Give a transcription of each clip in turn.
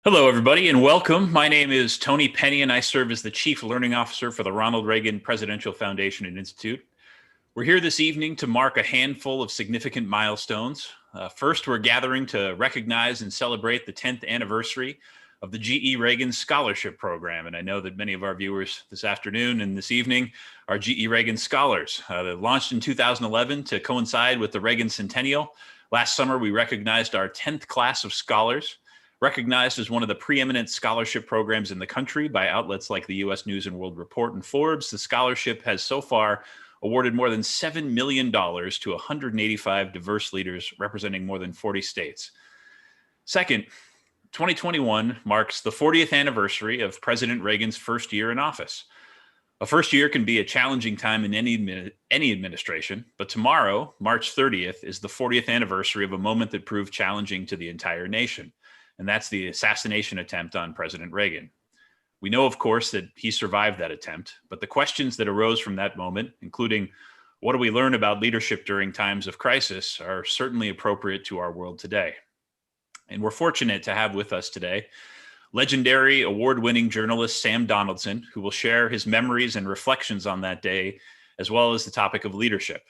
Hello, everybody, and welcome. My name is Tony Penny, and I serve as the Chief Learning Officer for the Ronald Reagan Presidential Foundation and Institute. We're here this evening to mark a handful of significant milestones. First, we're gathering to recognize and celebrate the 10th anniversary of the G.E. Reagan Scholarship Program. And I know that many of our viewers this afternoon and this evening are G.E. Reagan scholars. They launched in 2011 to coincide with the Reagan Centennial. Last summer, we recognized our 10th class of scholars. Recognized as one of the preeminent scholarship programs in the country by outlets like the U.S. News and World Report and Forbes, the scholarship has so far awarded more than $7 million to 185 diverse leaders representing more than 40 states. Second, 2021 marks the 40th anniversary of President Reagan's first year in office. A first year can be a challenging time in any administration, but tomorrow, March 30th, is the 40th anniversary of a moment that proved challenging to the entire nation. And that's the assassination attempt on President Reagan. We know, of course, that he survived that attempt, but the questions that arose from that moment, including what do we learn about leadership during times of crisis, are certainly appropriate to our world today. And we're fortunate to have with us today legendary award-winning journalist Sam Donaldson, who will share his memories and reflections on that day, as well as the topic of leadership.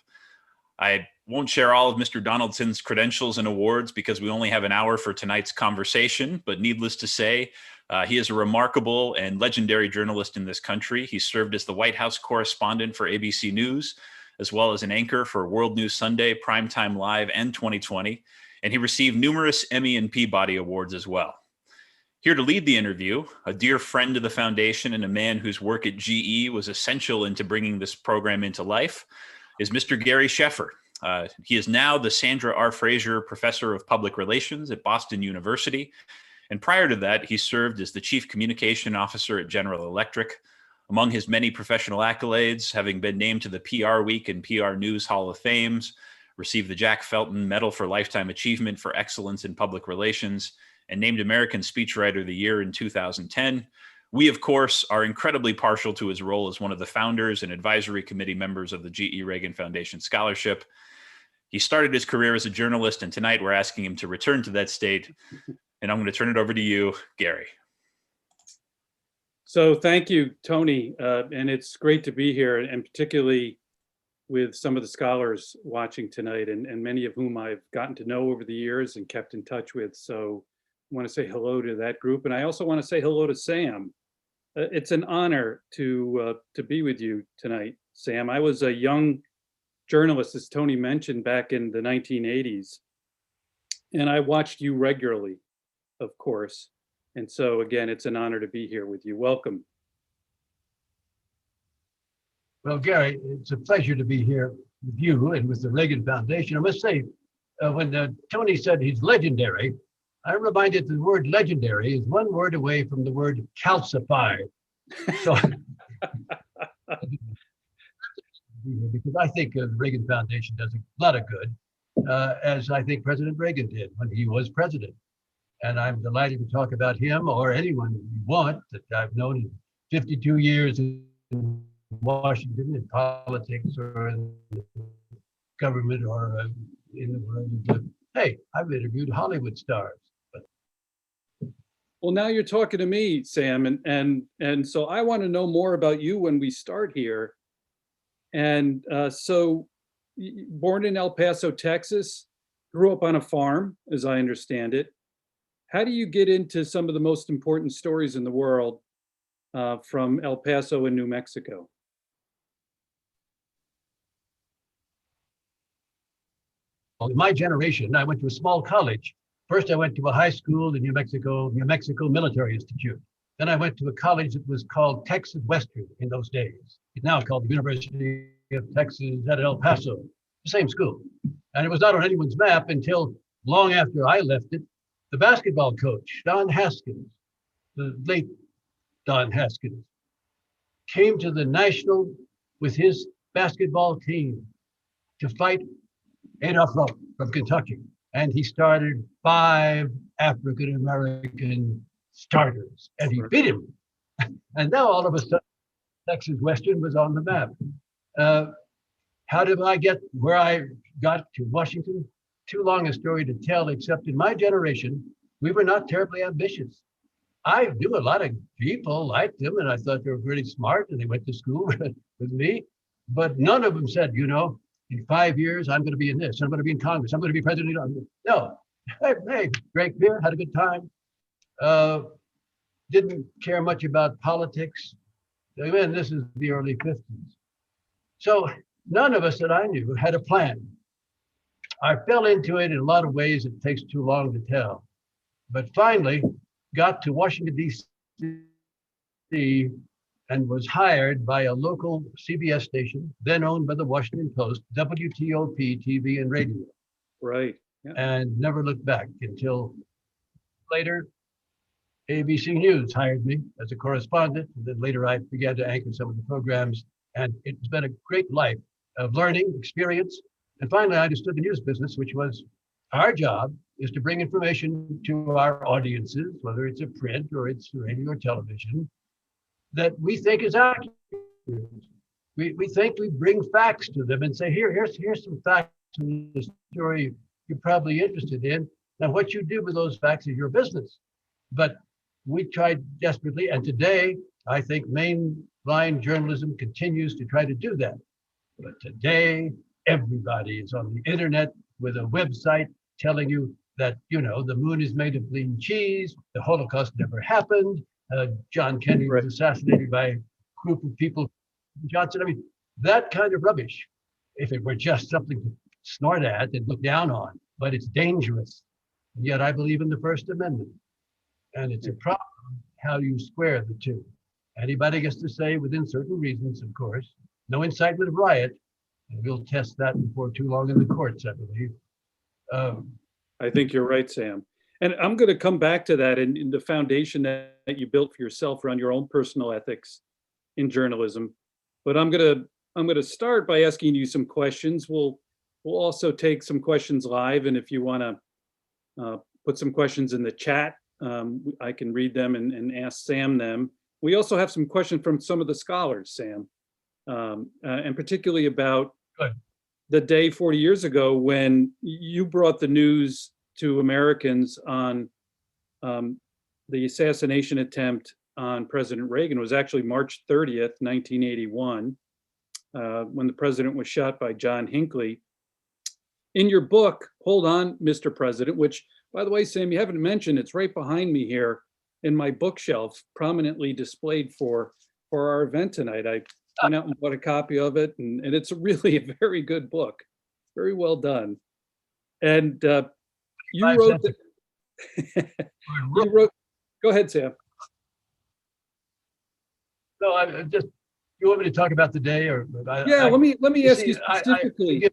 I won't share all of Mr. Donaldson's credentials and awards because we only have an hour for tonight's conversation, but needless to say, he is a remarkable and legendary journalist in this country. He served as the White House correspondent for ABC News, as well as an anchor for World News Sunday, Primetime Live, and 2020, and he received numerous Emmy and Peabody Awards as well. Here to lead the interview, a dear friend of the foundation and a man whose work at GE was essential into bringing this program into life, is Mr. Gary Sheffer. He is now the Sandra R. Frazier Professor of Public Relations at Boston University. And prior to that, he served as the Chief Communication Officer at General Electric. Among his many professional accolades, having been named to the PR Week and PR News Hall of Fames, received the Jack Felton Medal for Lifetime Achievement for Excellence in Public Relations, and named American Speechwriter of the Year in 2010. We, of course, are incredibly partial to his role as one of the founders and advisory committee members of the G.E. Reagan Foundation Scholarship. He started his career as a journalist, and tonight we're asking him to return to that state. And I'm going to turn it over to you, Gary. So thank you, Tony. And it's great to be here, and particularly with some of the scholars watching tonight, and many of whom I've gotten to know over the years and kept in touch with. So I want to say hello to that group. And I also want to say hello to Sam. It's an honor to be with you tonight, Sam. I was a young journalist, as Tony mentioned, back in the 1980s, and I watched you regularly, of course. And so again, it's an honor to be here with you. Welcome. Well, Gary, it's a pleasure to be here with you and with the Reagan Foundation. I must say, when Tony said he's legendary, I'm reminded the word legendary is one word away from the word calcify. So, because I think the Reagan Foundation does a lot of good, as I think President Reagan did when he was president. And I'm delighted to talk about him or anyone you want that I've known in 52 years in Washington, in politics or in the government or in the world. Hey, I've interviewed Hollywood stars. Well, now you're talking to me, Sam, and so I want to know more about you when we start here. And so, born in El Paso, Texas, grew up on a farm, as I understand it. How do you get into some of the most important stories in the world from El Paso and New Mexico? Well, in my generation, I went to a small college. First, I went to a high school in New Mexico Military Institute. Then I went to a college that was called Texas Western in those days. It's now called the University of Texas at El Paso, the same school. And it was not on anyone's map until long after I left it. The basketball coach, Don Haskins, the late Don Haskins, came to the National with his basketball team to fight Adolph Rupp from Kentucky. And he started 5 African-American starters, and he beat him. And now all of a sudden, Texas Western was on the map. How did I get where I got to Washington? Too long a story to tell, except in my generation, we were not terribly ambitious. I knew a lot of people, liked them, and I thought they were really smart, and they went to school with me. But none of them said, you know, in 5 years, I'm going to be in this. I'm going to be in Congress. I'm going to be president. No. Hey, drank beer, had a good time. Didn't care much about politics. Again, this is the early 50s. So none of us that I knew had a plan. I fell into it in a lot of ways. It takes too long to tell. But finally got to Washington, D.C. and was hired by a local CBS station, then owned by the Washington Post, WTOP TV and radio. Right. Yeah. And never looked back until later. ABC News hired me as a correspondent. And then later I began to anchor some of the programs. And it's been a great life of learning, experience. And finally, I understood the news business, which was our job is to bring information to our audiences, whether it's a print or it's radio or television, that we think is accurate. We think we bring facts to them and say, here's some facts in the story you're probably interested in. Now, what you do with those facts is your business. But we tried desperately, and today, I think mainline journalism continues to try to do that. But today, everybody is on the internet with a website telling you that, you know, the moon is made of lean cheese, the Holocaust never happened, John Kennedy was assassinated by a group of people, Johnson. I mean, that kind of rubbish, if it were just something to snort at and look down on, but it's dangerous. And yet I believe in the First Amendment. And it's a problem how you square the two. Anybody gets to say, within certain reasons, of course, no incitement of riot, and we'll test that before too long in the courts, I believe. I think you're right, Sam. And I'm going to come back to that in the foundation that you built for yourself around your own personal ethics in journalism. But I'm going to start by asking you some questions. We'll also take some questions live, and if you want to put some questions in the chat, I can read them and ask Sam them. We also have some questions from some of the scholars, Sam, and particularly about the day 40 years ago when you brought the news to Americans on the assassination attempt on President Reagan. It was actually March 30th, 1981, when the president was shot by John Hinckley. In your book, Hold On, Mr. President, which, by the way, Sam, you haven't mentioned, it's right behind me here in my bookshelf, prominently displayed for our event tonight. I went out and bought a copy of it, and it's really a very good book. Very well done. And you wrote you wrote, go ahead, Sam. No, I just, you want me to talk about the day or? Yeah, let me ask you specifically.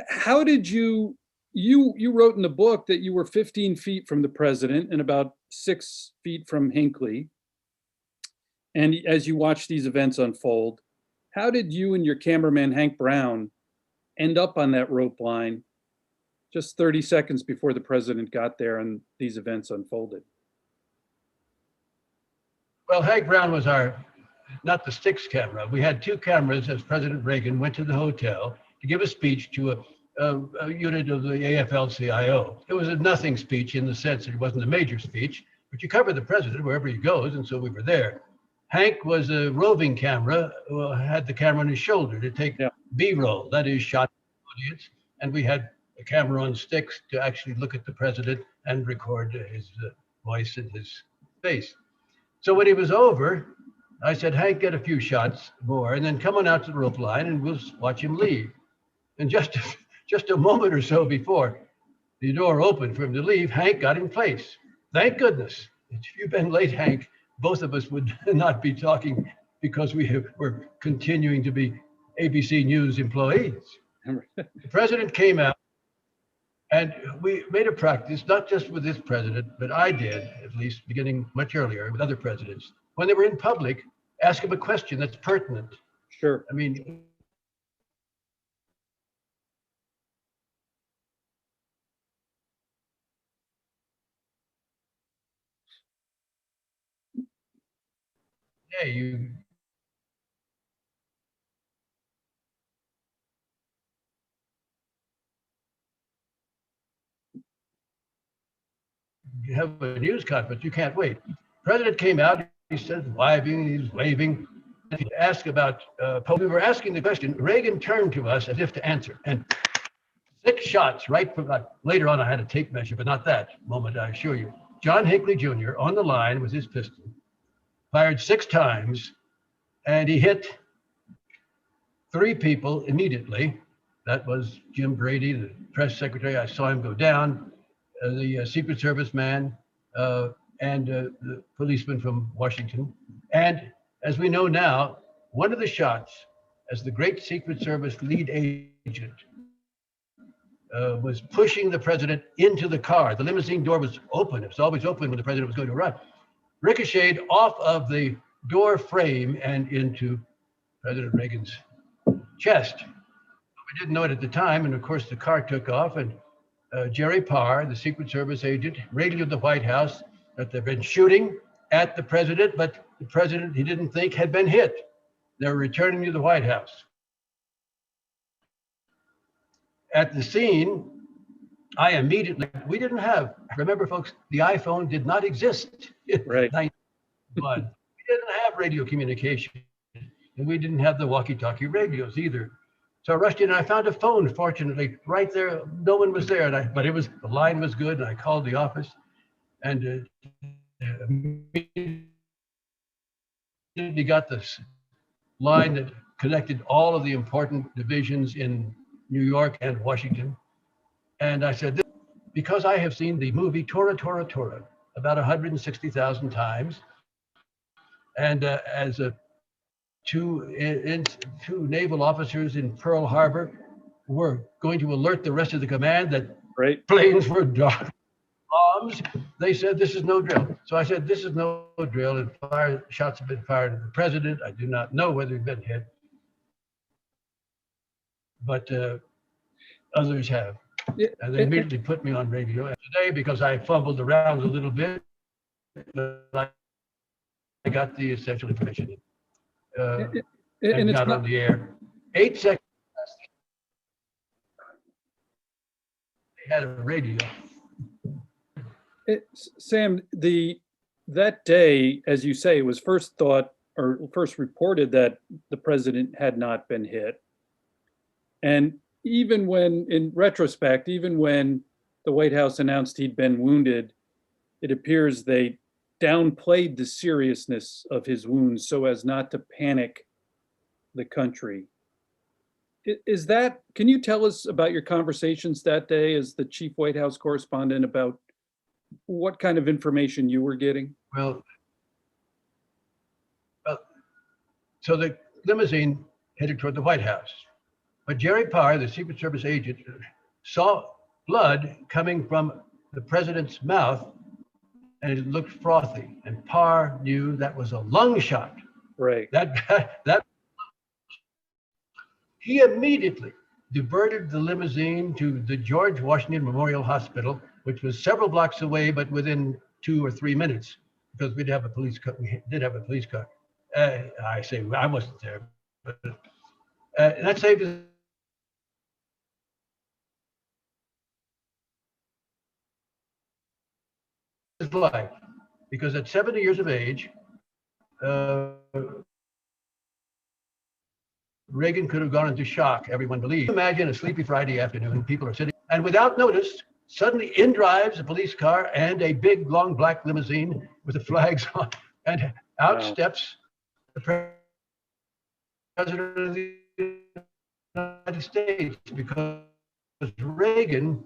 How did you wrote in the book that you were 15 feet from the president and about 6 feet from Hinckley. And as you watched these events unfold, how did you and your cameraman, Hank Brown, end up on that rope line just 30 seconds before the president got there and these events unfolded? Well, Hank Brown was not the sticks camera. We had two cameras as President Reagan went to the hotel to give a speech to a unit of the AFL-CIO. It was a nothing speech in the sense that it wasn't a major speech, but you cover the president wherever he goes, and so we were there. Hank was a roving camera, had the camera on his shoulder to take B-roll, that is, shot audience, and we had a camera on sticks to actually look at the president and record his voice and his face. So when he was over, I said, Hank, get a few shots more, and then come on out to the rope line, and we'll watch him leave. And just a moment or so before the door opened for him to leave, Hank got in place. Thank goodness. If you'd been late, Hank, both of us would not be talking because we're continuing to be ABC News employees. The president came out, and we made a practice, not just with this president, but I did, at least beginning much earlier with other presidents. When they were in public, ask them a question that's pertinent. Sure. I mean, hey, you have a news conference, you can't wait. President came out, he said, he's waving. He asked about, we were asking the question, Reagan turned to us as if to answer. And 6 shots right from, later on I had a tape measure, but not that moment, I assure you. John Hinckley Jr. on the line with his pistol, fired 6 times, and he hit 3 people immediately. That was Jim Brady, the press secretary. I saw him go down, the Secret Service man, and the policeman from Washington. And as we know now, one of the shots, as the great Secret Service lead agent, was pushing the president into the car. The limousine door was open. It was always open when the president was going to run. Ricocheted off of the door frame and into President Reagan's chest. We didn't know it at the time, and of course the car took off, and Jerry Parr, the Secret Service agent, radioed the White House that they've been shooting at the president, but the president, he didn't think, had been hit. They were returning to the White House. At the scene, I immediately, we didn't have, remember folks, the iPhone did not exist in Right. 1991. We didn't have radio communication, and we didn't have the walkie-talkie radios either. So I rushed in and I found a phone, fortunately, right there. No one was there, but it was, the line was good, and I called the office, and immediately got this line that connected all of the important divisions in New York and Washington. And I said, because I have seen the movie Tora, Tora, Tora about 160,000 times, and as two naval officers in Pearl Harbor were going to alert the rest of the command that planes were dropping bombs, they said, this is no drill. So I said, this is no drill, and shots have been fired at the president. I do not know whether he's been hit, but others have. And they immediately put me on radio. And today, because I fumbled around a little bit, I got the essential information. And it's not on the air. 8 seconds. They had a radio. Sam, that day, as you say, it was first thought or first reported that the president had not been hit. And even when, in retrospect, even when the White House announced he'd been wounded, it appears they downplayed the seriousness of his wounds so as not to panic the country. Is that, can you tell us about your conversations that day as the chief White House correspondent about what kind of information you were getting? Well, so the limousine headed toward the White House. But Jerry Parr, the Secret Service agent, saw blood coming from the president's mouth, and it looked frothy. And Parr knew that was a lung shot. Right. That he immediately diverted the limousine to the George Washington Memorial Hospital, which was several blocks away, but within 2 or 3 minutes, because we'd have a police car. We did have a police car. I say I wasn't there, but that saved his life, because at 70 years of age, Reagan could have gone into shock, everyone believed. Imagine a sleepy Friday afternoon, people are sitting, and without notice, suddenly in drives a police car and a big, long black limousine with the flags on, and out steps the President of the United States, because Reagan,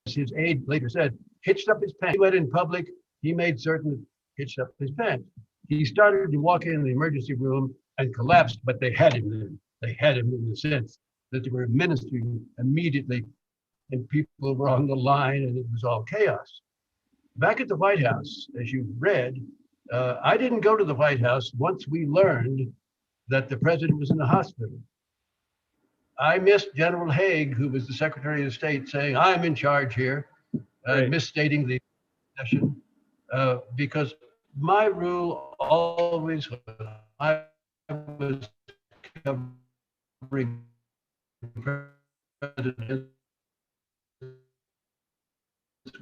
his aide later said, hitched up his pants. He went in public, he made certain hitched up his pants. He started to walk in the emergency room and collapsed, but they had him then. They had him in the sense that they were administering immediately, and people were on the line, and it was all chaos. Back at the White House, as you read, I didn't go to the White House once we learned that the president was in the hospital. I missed General Haig, who was the Secretary of State, saying, I'm in charge here, misstating the session, because my rule always was, I was covering presidents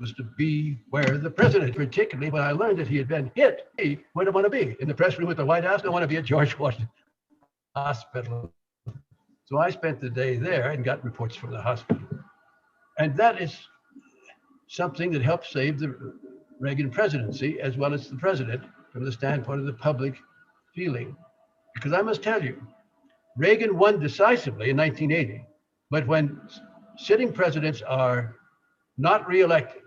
was to be where the president, particularly when I learned that he had been hit. Where do I want to be? In the press room at the White House? I want to be at George Washington Hospital. So I spent the day there and got reports from the hospital. And that is something that helped save the Reagan presidency as well as the president from the standpoint of the public feeling. Because I must tell you, Reagan won decisively in 1980, but when sitting presidents are not reelected,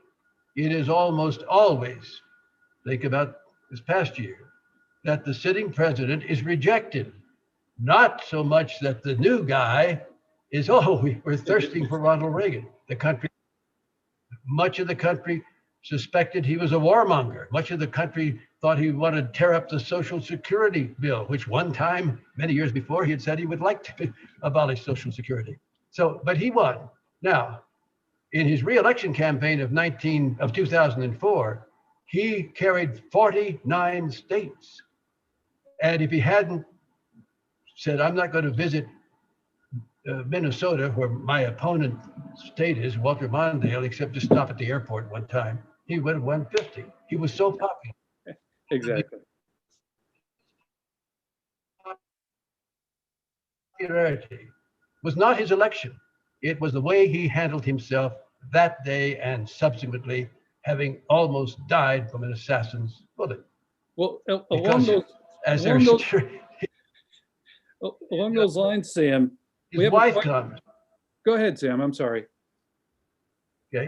it is almost always, think about this past year, that the sitting president is rejected. Not so much that the new guy is, oh, we're thirsting for Ronald Reagan. The country, much of the country suspected he was a warmonger. Much of the country thought he wanted to tear up the Social Security bill, which one time, many years before, he had said he would like to abolish Social Security. So, but he won. Now, in his re-election campaign of 2004, he carried 49 states. And if he hadn't said, I'm not going to visit Minnesota, where my opponent's state is, Walter Mondale, except to stop at the airport one time, he would have won 50. He was so popular. Exactly. Popularity was not his election. It was the way he handled himself that day and subsequently, having almost died from an assassin's bullet. Well, Because along those lines, Sam, his wife comes. Go ahead, Sam. I'm sorry. Okay.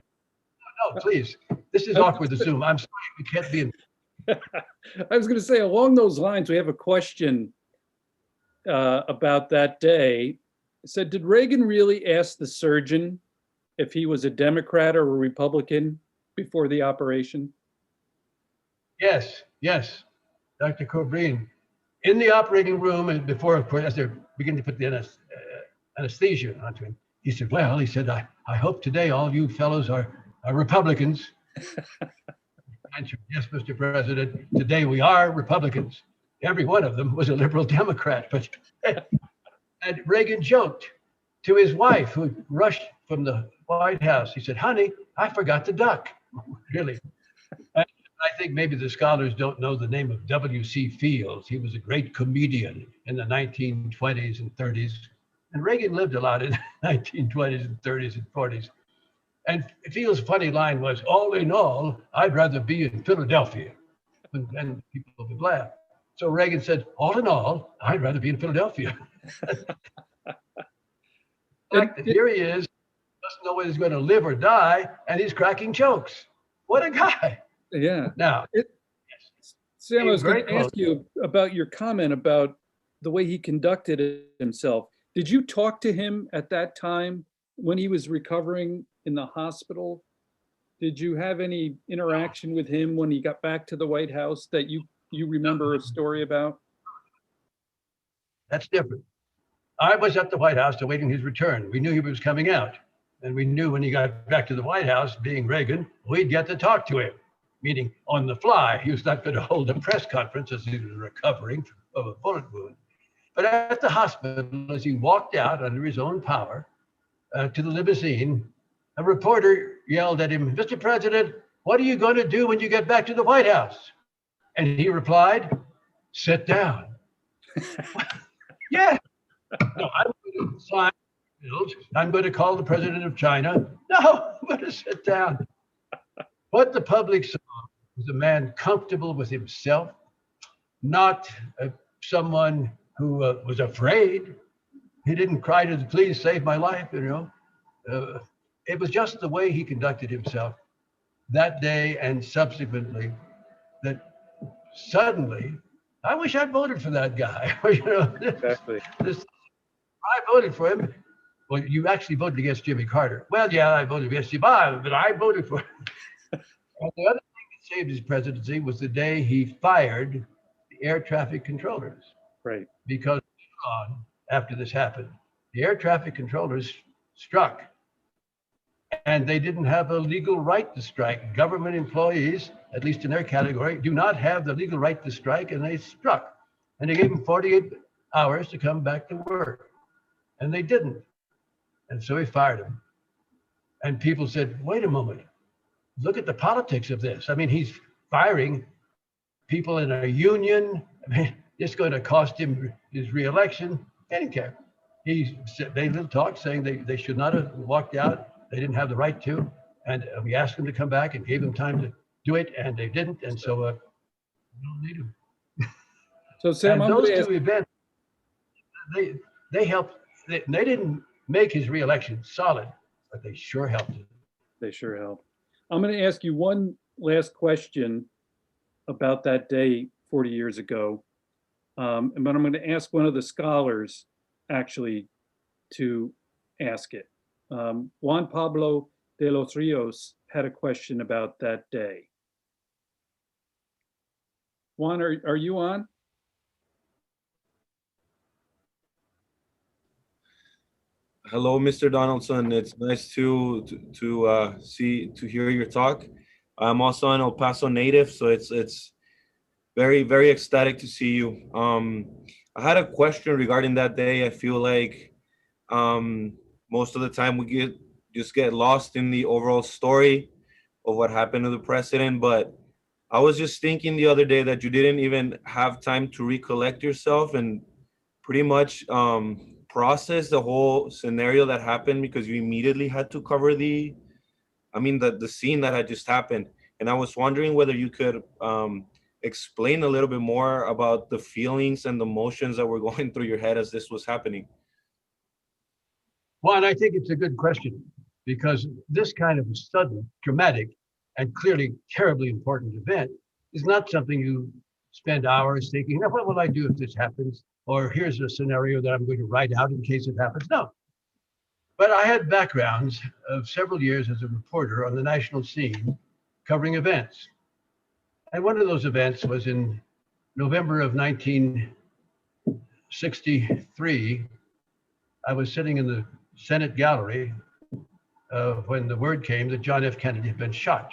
No, please. This is awkward to Zoom. I'm sorry. We can't be in. I was going to say, along those lines, we have a question about that day. It said, did Reagan really ask the surgeon if he was a Democrat or a Republican before the operation? Yes, yes. Dr. Cobreen, in the operating room, and before, of course, as they're beginning to put the anesthesia onto him, he said, well, he said, I hope today all you fellows are Republicans. I answered, yes, Mr. President, today we are Republicans. Every one of them was a liberal Democrat. But and Reagan joked to his wife, who rushed from the White House. He said, honey, I forgot the duck. Really? I think maybe the scholars don't know the name of W.C. Fields. He was a great comedian in the 1920s and 30s. And Reagan lived a lot in the 1920s and 30s and 40s. And Fields' funny line was, all in all, I'd rather be in Philadelphia. And people would laugh. So Reagan said, all in all, I'd rather be in Philadelphia. Here he is, doesn't know whether he's going to live or die, and he's cracking jokes. What a guy. Yeah. Now, Sam, I was going to ask you about your comment about the way he conducted himself. Did you talk to him at that time when he was recovering in the hospital? Did you have any interaction with him when he got back to the White House that you remember a story about? That's different. I was at the White House awaiting his return. We knew he was coming out. And we knew when he got back to the White House, being Reagan, we'd get to talk to him. Meaning on the fly. He was not going to hold a press conference as he was recovering of a bullet wound. But at the hospital, as he walked out under his own power to the limousine, a reporter yelled at him, Mr. President, what are you going to do when you get back to the White House? And he replied, sit down. Yeah. No, I'm going to sign bills. I'm going to call the president of China. No, I'm going to sit down. What the public saw was a man comfortable with himself, not someone who was afraid. He didn't cry to the please save my life, you know. It was just the way he conducted himself that day and subsequently that suddenly, I wish I'd voted for that guy. You know, Exactly. I voted for him. Well, you actually voted against Jimmy Carter. Well, yeah, I voted against Jimmy, but I voted for him. And the other thing that saved his presidency was the day he fired the air traffic controllers. Right. Because after this happened, the air traffic controllers struck. And they didn't have a legal right to strike. Government employees, at least in their category, do not have the legal right to strike, and they struck. And they gave them 48 hours to come back to work. And they didn't. And so he fired them. And people said, wait a moment. look at the politics of this. I mean, he's firing people in a union. I mean, it's going to cost him his reelection. They didn't care. They little talk saying they should not have walked out. They didn't have the right to. And we asked them to come back and gave them time to do it, and they didn't. And so we don't need them. So Sam, and those two events, they helped. They didn't make his reelection solid, but they sure helped it. They sure helped. I'm going to ask you one last question about that day 40 years ago. But I'm going to ask one of the scholars actually to ask it. Juan Pablo de los Rios had a question about that day. Juan, are you on? Hello, Mr. Donaldson. It's nice to hear your talk. I'm also an El Paso native, so it's very, very ecstatic to see you. I had a question regarding that day. I feel like most of the time we just get lost in the overall story of what happened to the president. But I was just thinking the other day that you didn't even have time to recollect yourself and pretty much process the whole scenario that happened, because you immediately had to cover the scene that had just happened. And I was wondering whether you could explain a little bit more about the feelings and the emotions that were going through your head as this was happening. Well, and I think it's a good question, because this kind of sudden, dramatic, and clearly terribly important event is not something you spend hours thinking, now, what will I do if this happens? Or here's a scenario that I'm going to write out in case it happens. No. But I had backgrounds of several years as a reporter on the national scene covering events. And one of those events was in November of 1963. I was sitting in the Senate gallery when the word came that John F. Kennedy had been shot.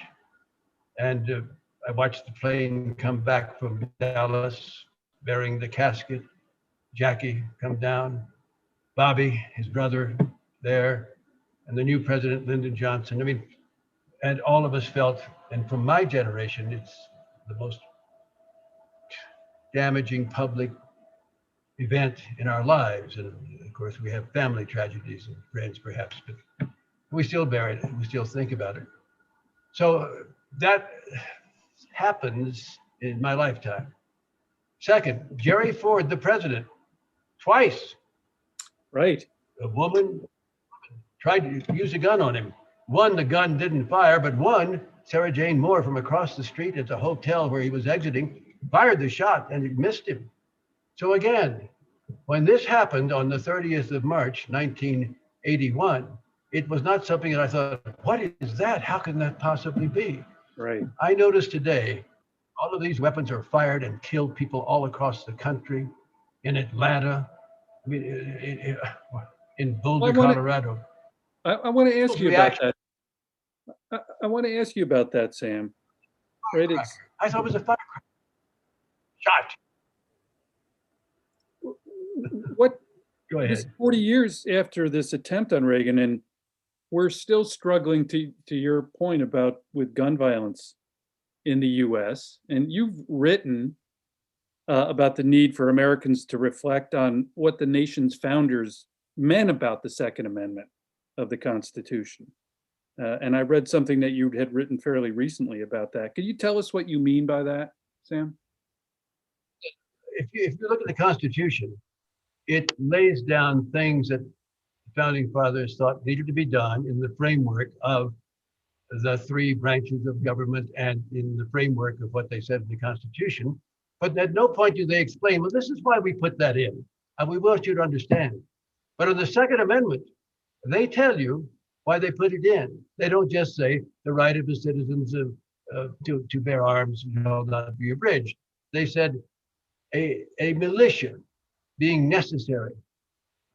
And I watched the plane come back from Dallas bearing the casket. Jackie come down, Bobby, his brother, there, and the new president, Lyndon Johnson. I mean, and all of us felt, and from my generation, it's the most damaging public event in our lives. And of course, we have family tragedies and friends, perhaps, but we still bear it and we still think about it. So that happens in my lifetime. Second, Jerry Ford, the president, twice. Right. A woman tried to use a gun on him. One, the gun didn't fire, but one, Sarah Jane Moore from across the street at the hotel where he was exiting, fired the shot and it missed him. So again, when this happened on the 30th of March, 1981, it was not something that I thought, what is that? How can that possibly be? Right. I noticed today, all of these weapons are fired and kill people all across the country. In Atlanta, I mean, in Boulder, Colorado. I want to ask you about that. I want to ask you about that, Sam. Right? I thought it was a firecracker. Shot. What? Go ahead. This 40 years after this attempt on Reagan, and we're still struggling to your point about with gun violence in the U.S. And you've written about the need for Americans to reflect on what the nation's founders meant about the Second Amendment of the Constitution. And I read something that you had written fairly recently about that. Could you tell us what you mean by that, Sam? If you look at the Constitution, it lays down things that the founding fathers thought needed to be done in the framework of the three branches of government and in the framework of what they said in the Constitution. But at no point do they explain, well, this is why we put that in, and we want you to understand it. But in the Second Amendment, they tell you why they put it in. They don't just say the right of the citizens to bear arms shall not be abridged. They said a militia being necessary,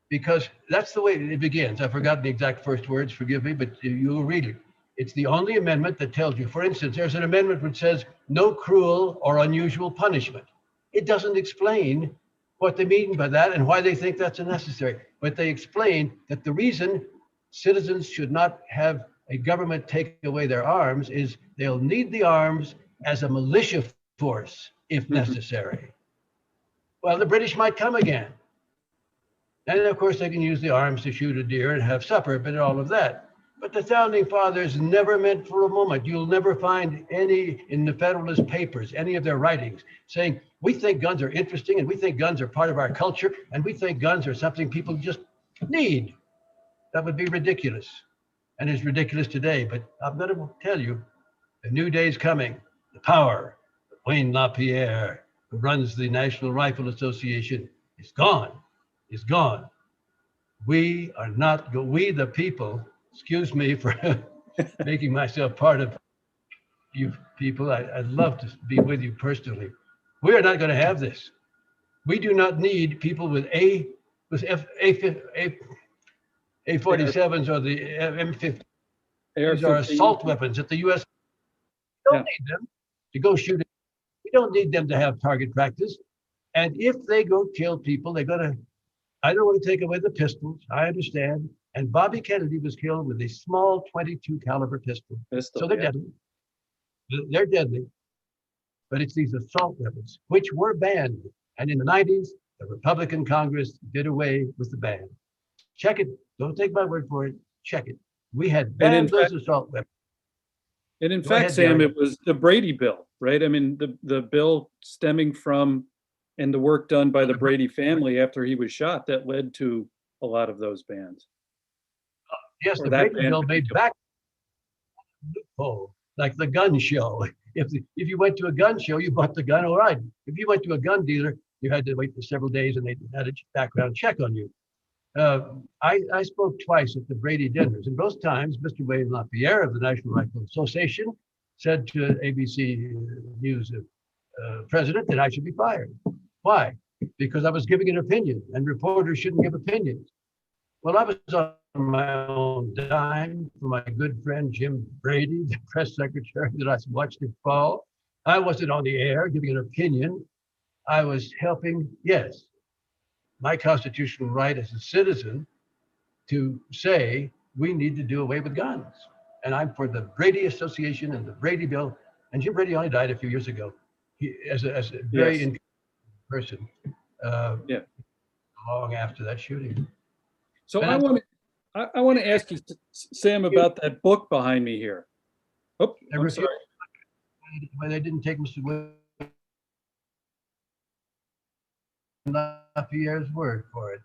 because that's the way it begins. I've forgotten the exact first words, forgive me, but you'll read it. It's the only amendment that tells you, for instance, there's an amendment which says no cruel or unusual punishment. It doesn't explain what they mean by that and why they think that's unnecessary, but they explain that the reason citizens should not have a government take away their arms is they'll need the arms as a militia force if necessary. Well, the British might come again. And of course, they can use the arms to shoot a deer and have supper, but all of that. But the founding fathers never meant for a moment. You'll never find any in the Federalist Papers, any of their writings, saying, we think guns are interesting and we think guns are part of our culture and we think guns are something people just need. That would be ridiculous. And it's ridiculous today, but I'm going to tell you, a new day's coming. The power of Wayne LaPierre, who runs the National Rifle Association, is gone. Is gone. We are not, we the people, excuse me for making myself part of you people. I'd love to be with you personally. We are not going to have this. We do not need people with A47s or the M50. These are assault weapons that the U.S. We don't need them to go shoot. We don't need them to have target practice. And if they go kill people, they're going to, I don't want to take away the pistols. I understand. And Bobby Kennedy was killed with a small 22 caliber pistol. So they're deadly. They're deadly. But it's these assault weapons, which were banned. And in the 90s, the Republican Congress did away with the ban. Check it. Don't take my word for it. Check it. We had banned those assault weapons. And in fact, Sam, it was the Brady Bill, right? I mean, the bill stemming from and the work done by the Brady family after he was shot that led to a lot of those bans. Yes, the Brady Bill made back loophole, like the gun show. If you went to a gun show, you bought the gun, all right. If you went to a gun dealer, you had to wait for several days and they had a background check on you. I spoke twice at the Brady dinners, and both times Mr. Wayne LaPierre of the National Rifle Association said to ABC News president that I should be fired. Why? Because I was giving an opinion, and reporters shouldn't give opinions. Well, I was on my own dime for my good friend Jim Brady, the press secretary that I watched him fall. I wasn't on the air giving an opinion. I was helping, yes, my constitutional right as a citizen to say we need to do away with guns. And I'm for the Brady Association and the Brady Bill. And Jim Brady only died a few years ago. He, as a very person, long after that shooting. So I want to ask you, Sam, about that book behind me here. Oh, I'm sorry. When they didn't take Mr. LaPierre's word for it.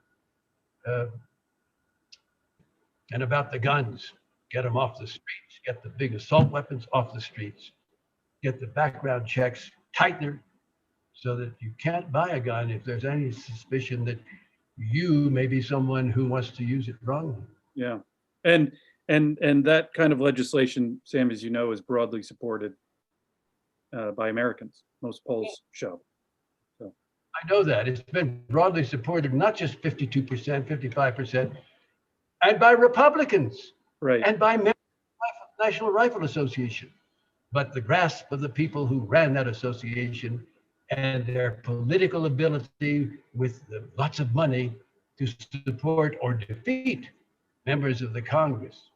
And about the guns, get them off the streets, get the big assault weapons off the streets, get the background checks tighter so that you can't buy a gun if there's any suspicion that you may be someone who wants to use it wrongly. Yeah, and that kind of legislation, Sam, as you know, is broadly supported by Americans. Most polls show. So I know that it's been broadly supported, not just 52%, 55%, and by Republicans, right, and by members of the National Rifle Association. But the grasp of the people who ran that association and their political ability with lots of money to support or defeat members of the Congress.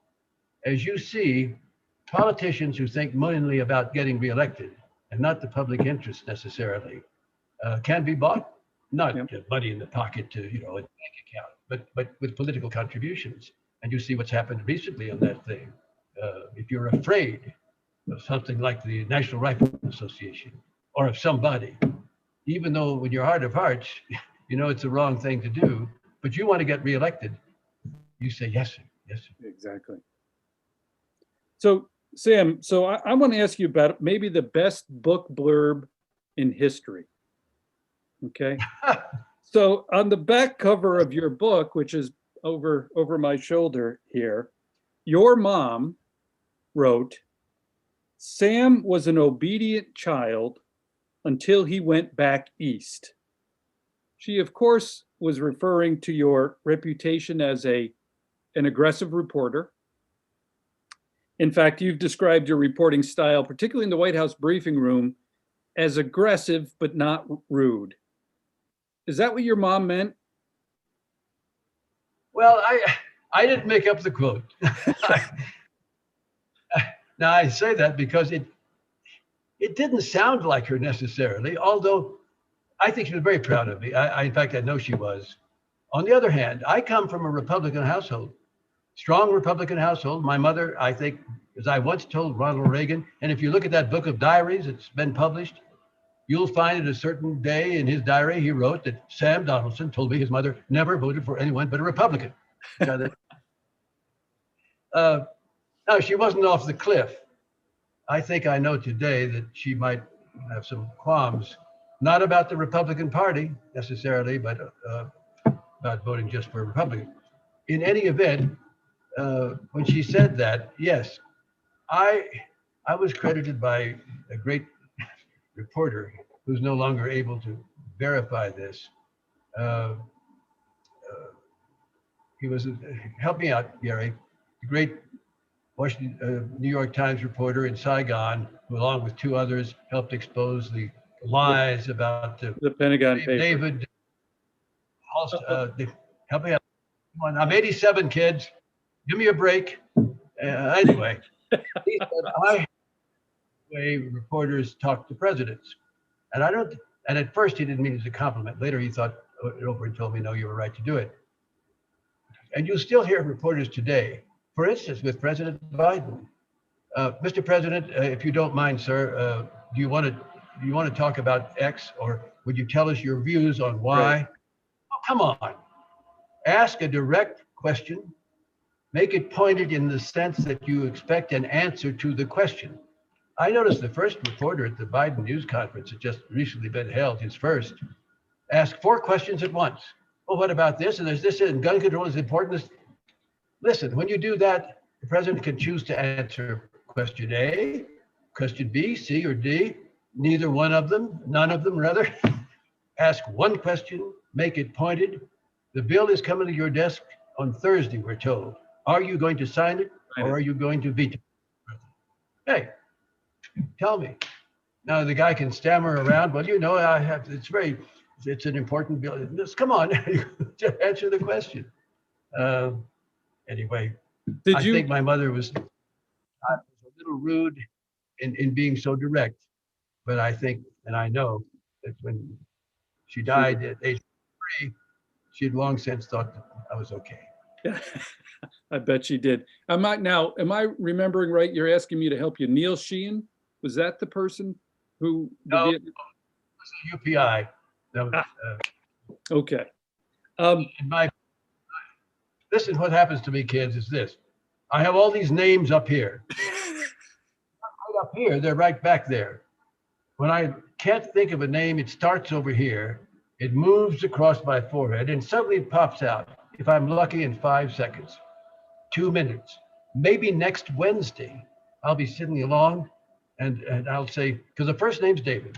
As you see, politicians who think mainly about getting reelected and not the public interest necessarily can be bought, not money in the pocket to, a bank account, but with political contributions. And you see what's happened recently on that thing. If you're afraid of something like the National Rifle Association or of somebody, even though in your heart of hearts, you know it's the wrong thing to do, but you want to get reelected, you say, yes, sir, yes, sir. Exactly. So, Sam, I want to ask you about maybe the best book blurb in history. Okay. So on the back cover of your book, which is over my shoulder here, your mom wrote, "Sam was an obedient child until he went back east." She, of course, was referring to your reputation as an aggressive reporter. In fact, you've described your reporting style, particularly in the White House briefing room, as aggressive but not rude. Is that what your mom meant? Well, I didn't make up the quote. Now I say that because it didn't sound like her necessarily, although I think she was very proud of me. In fact, I know she was. On the other hand, I come from a Republican household, strong Republican household. My mother, I think, as I once told Ronald Reagan, and if you look at that book of diaries that's been published, you'll find at a certain day in his diary, he wrote that Sam Donaldson told me his mother never voted for anyone but a Republican. No, she wasn't off the cliff. I think I know today that she might have some qualms, not about the Republican Party necessarily, but about voting just for a Republican. In any event, when she said that, yes, I was credited by a great reporter who's no longer able to verify this. He was, help me out, Gary, the great New York Times reporter in Saigon, who along with two others helped expose the lies about The Pentagon paper. David. Help me out. Come on, I'm 87, kids. Give me a break. Anyway, he said, way reporters talk to presidents. And and at first he didn't mean it as a compliment. Later he thought it over and told me, no, you were right to do it. And you still hear reporters today, for instance, with President Biden. Mr. President, if you don't mind, sir, do you want to talk about X, or would you tell us your views on Y? Right. Oh, come on. Ask a direct question. Make it pointed in the sense that you expect an answer to the question. I noticed the first reporter at the Biden news conference had just recently been held, his first, asked 4 questions at once. Well, what about this? And there's this, and gun control is important. Listen, when you do that, the president can choose to answer question A, question B, C, or D, neither one of them, none of them rather. Ask one question, make it pointed. The bill is coming to your desk on Thursday, we're told. Are you going to sign it, or are you going to veto it? Hey, tell me. Now the guy can stammer around, well, you know, it's an important bill. Just come on, answer the question. Anyway, I think my mother was a little rude in being so direct, but I think, and I know that when she died at age 3, she had long since thought that I was okay. I bet she did. Am I remembering right? You're asking me to help you. Neil Sheehan, was that the person who? No, it was a UPI. Okay. Listen, what happens to me, kids, is this. I have all these names up here. Right up here, they're right back there. When I can't think of a name, it starts over here. It moves across my forehead and suddenly pops out, if I'm lucky, in 5 seconds, 2 minutes. Maybe next Wednesday, I'll be sitting along and I'll say, because the first name's David.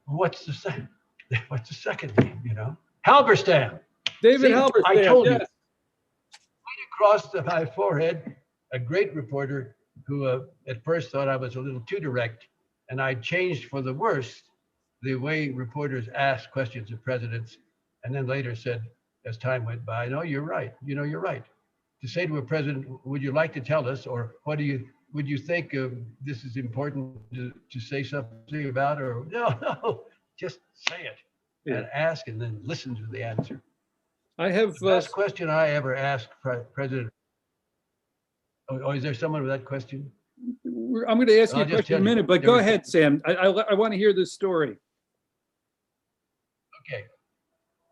What's the second name, you know? Halberstam. David Halberstam. I told you. Right across my forehead, a great reporter who at first thought I was a little too direct, and I changed for the worst the way reporters ask questions of presidents, and then later said, as time went by, no, you're right. You know, you're right. To say to a president, would you like to tell us, or would you think this is important to say something about, or no, just say it and ask and then listen to the answer. I have the best question I ever asked President. Oh, is there someone with that question? I'm going to ask you a question in a minute, but go ahead, Sam. I want to hear this story. Okay.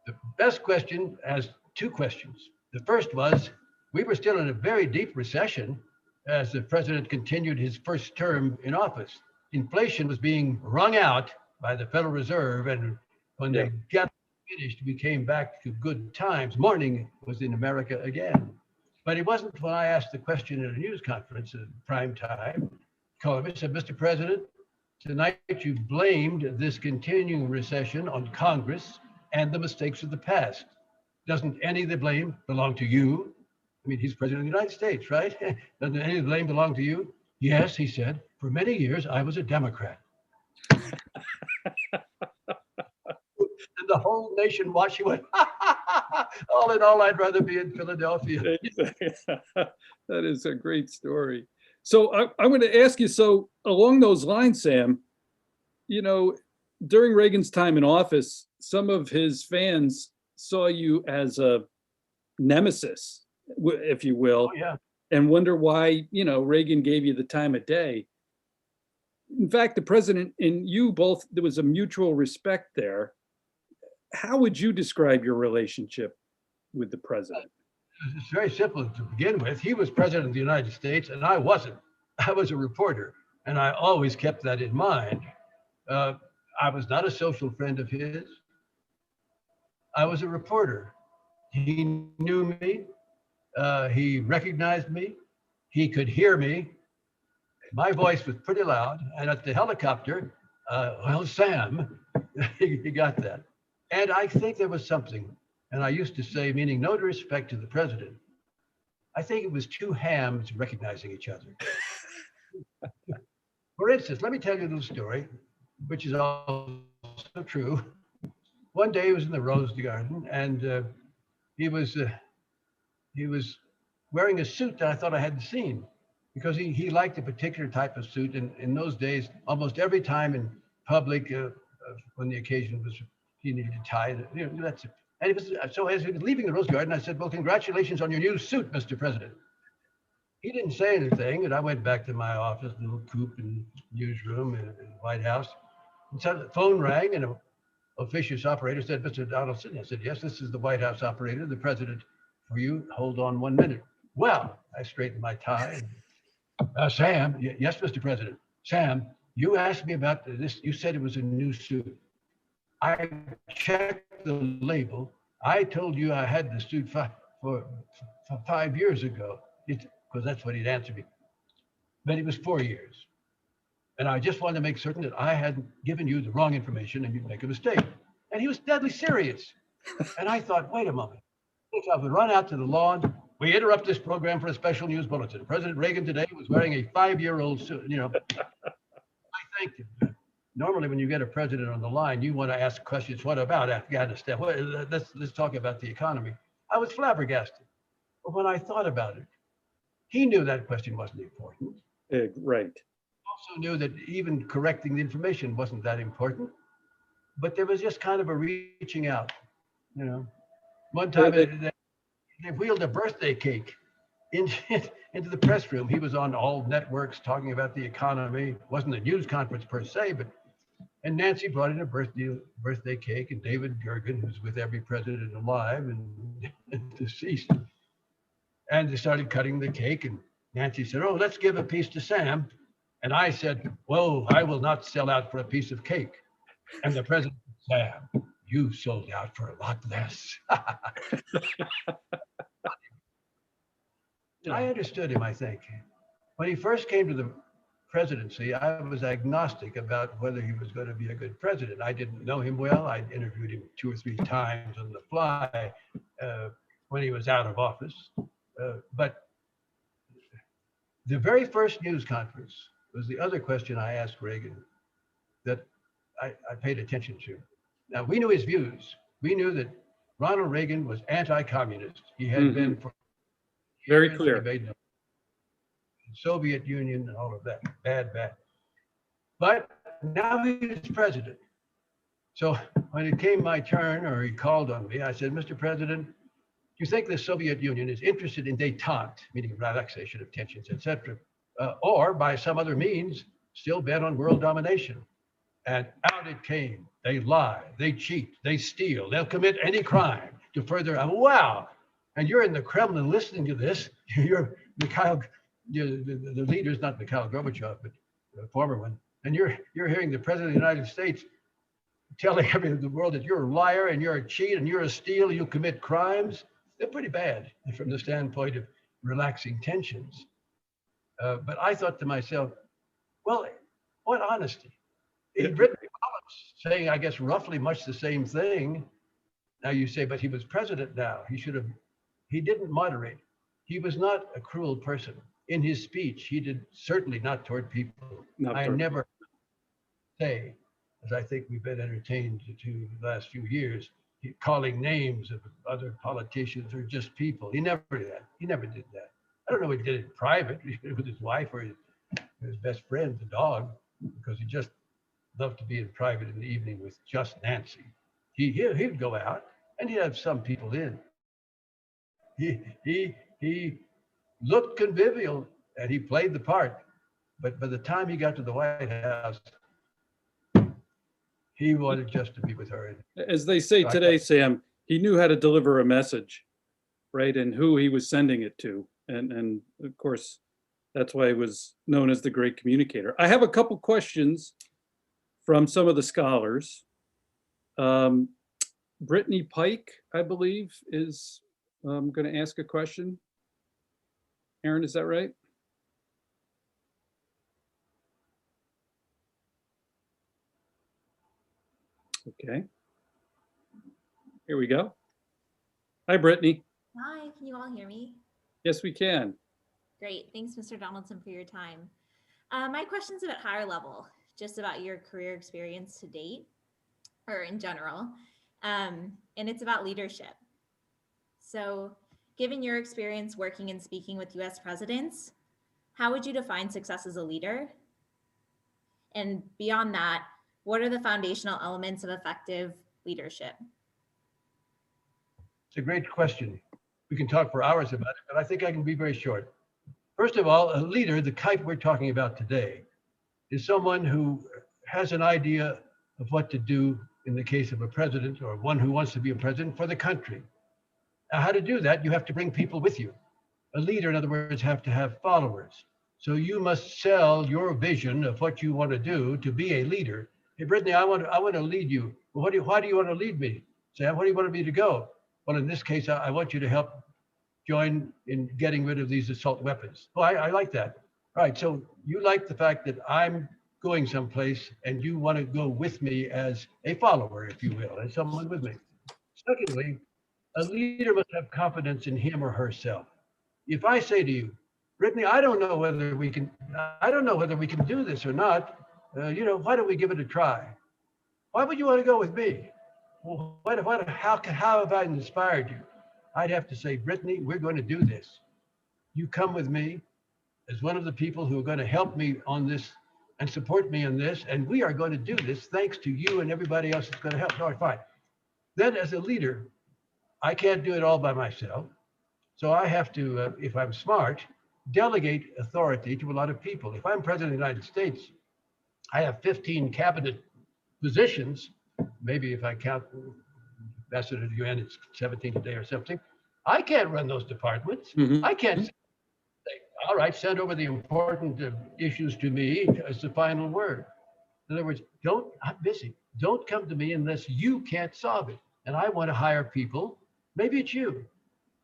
The best question has 2 questions. The first was, we were still in a very deep recession as the president continued his first term in office. Inflation was being wrung out by the Federal Reserve, and when they got finished, we came back to good times. Morning was in America again. But it wasn't when I asked the question at a news conference at prime time. Columnist said, Mr. President, tonight you blamed this continuing recession on Congress and the mistakes of the past. Doesn't any of the blame belong to you? I mean, he's president of the United States, right? Doesn't any of the blame belong to you? Yes, he said, for many years, I was a Democrat. And the whole nation watched, he went, all in all, I'd rather be in Philadelphia. That is a great story. So I'm going to ask you, so along those lines, Sam, during Reagan's time in office, some of his fans saw you as a nemesis, if you will, Oh, yeah. and wonder why, Reagan gave you the time of day. In fact, the president and you both, there was a mutual respect there. How would you describe your relationship with the president? It's very simple to begin with. He was president of the United States and I wasn't. I was a reporter, and I always kept that in mind. I was not a social friend of his. I was a reporter. He knew me. He recognized me. He could hear me. My voice was pretty loud. And at the helicopter, well, Sam, he got that. And I think there was something, and I used to say, meaning no disrespect to the president, I think it was two hams recognizing each other. For instance, let me tell you a little story, which is also true. One day he was in the rose garden, and he was wearing a suit that I thought I hadn't seen, because he liked a particular type of suit. And in those days, almost every time in public, when the occasion was, he needed to tie it. That's it. And it was, so as he was leaving the rose garden, I said, "Well, congratulations on your new suit, Mr. President." He didn't say anything, and I went back to my office, little coop and newsroom in the White House. And so the phone rang, and an officious operator said, "Mr. Donaldson." I said, "Yes, this is the White House operator, the president for you. Hold on 1 minute." Well, I straightened my tie. Sam, yes, Mr. President. Sam, you asked me about this. You said it was a new suit. I checked the label. I told you I had the suit for 5 years ago. Because that's what he'd answered me. But it was 4 years. And I just wanted to make certain that I hadn't given you the wrong information and you'd make a mistake. And he was deadly serious. And I thought, wait a moment. I would run out to the lawn. We interrupt this program for a special news bulletin. President Reagan today was wearing a 5-year-old suit. I thanked him. Normally, when you get a president on the line, you want to ask questions. What about Afghanistan? Let's talk about the economy. I was flabbergasted. But when I thought about it, he knew that question wasn't important. Right. Also knew that even correcting the information wasn't that important. But there was just kind of a reaching out. One time they wheeled a birthday cake into the press room. He was on all networks talking about the economy. It wasn't a news conference per se, and Nancy brought in a birthday cake, and David Gergen, who's with every president alive and deceased. And they started cutting the cake, and Nancy said, "Oh, let's give a piece to Sam." And I said, "Whoa, I will not sell out for a piece of cake." And the president said, "Sam, you sold out for a lot less." I understood him, I think. When he first came to the presidency, I was agnostic about whether he was going to be a good president. I didn't know him well. I interviewed him 2 or 3 times on the fly when he was out of office. But the very first news conference was the other question I asked Reagan that I paid attention to. Now, we knew his views. We knew that Ronald Reagan was anti-communist. He had been for very years. clear. He made the Soviet Union and all of that. Bad. But now he's president. So when it came my turn, or he called on me, I said, "Mr. President, do you think the Soviet Union is interested in détente, meaning relaxation of tensions, etc., or by some other means, still bent on world domination?" And out it came. They lie, they cheat, they steal, they'll commit any crime to further. Wow. And you're in the Kremlin listening to this. You're Mikhail, the leader's not Mikhail Gorbachev, but the former one. And you're hearing the president of the United States telling the world that you're a liar and you're a cheat and you're a steal, you commit crimes. They're pretty bad from the standpoint of relaxing tensions. But I thought to myself, well, what honesty. He'd written columns saying, I guess, roughly much the same thing. Now you say, but he was president now. He didn't moderate. He was not a cruel person. In his speech, he did certainly not toward people. I never say, as I think we've been entertained to the last few years, calling names of other politicians or just people. He never did that. don't know if he did it in private with his wife or his best friend, the dog, because he just loved to be in private in the evening with just Nancy. He'd go out and he'd have some people in. He looked convivial and he played the part. But by the time he got to the White House, he wanted just to be with her. As they say today, Sam, he knew how to deliver a message, right? And who he was sending it to. And of course, that's why he was known as the great communicator. I have a couple questions from some of the scholars. Brittany Pike, I believe, is going to ask a question. Aaron, is that right? Okay. Here we go. Hi, Brittany. Hi, can you all hear me? Yes, we can. Great. Thanks, Mr. Donaldson, for your time. My question's a bit higher level, just about your career experience to date, or in general, and it's about leadership. So, given your experience working and speaking with US presidents, how would you define success as a leader? And beyond that, what are the foundational elements of effective leadership? It's a great question. We can talk for hours about it, but I think I can be very short. First of all, a leader, the type we're talking about today, is someone who has an idea of what to do in the case of a president or one who wants to be a president for the country. Now, how to do that, you have to bring people with you. A leader, in other words, have to have followers. So you must sell your vision of what you want to do to be a leader. Hey, Brittany, I want to lead you. Well, why do you want to lead me? Sam, where do you want me to go? Well, in this case, I want you to help join in getting rid of these assault weapons. Oh, I like that. All right, so you like the fact that I'm going someplace and you want to go with me as a follower, if you will, as someone with me. Secondly, a leader must have confidence in him or herself. If I say to you, Brittany, I don't know whether we can do this or not. Why don't we give it a try? Why would you want to go with me? Well, how have I inspired you? I'd have to say, Brittany, we're going to do this. You come with me as one of the people who are going to help me on this and support me in this, and we are going to do this thanks to you and everybody else that's going to help. All right, fine. Then as a leader, I can't do it all by myself. So I have to, if I'm smart, delegate authority to a lot of people. If I'm president of the United States, I have 15 cabinet positions. Maybe if I count ambassador to the UN, it's 17 today or something. I can't run those departments. I can't say, all right, send over the important issues to me as the final word. In other words, I'm busy. Don't come to me unless you can't solve it. And I want to hire people. Maybe it's you.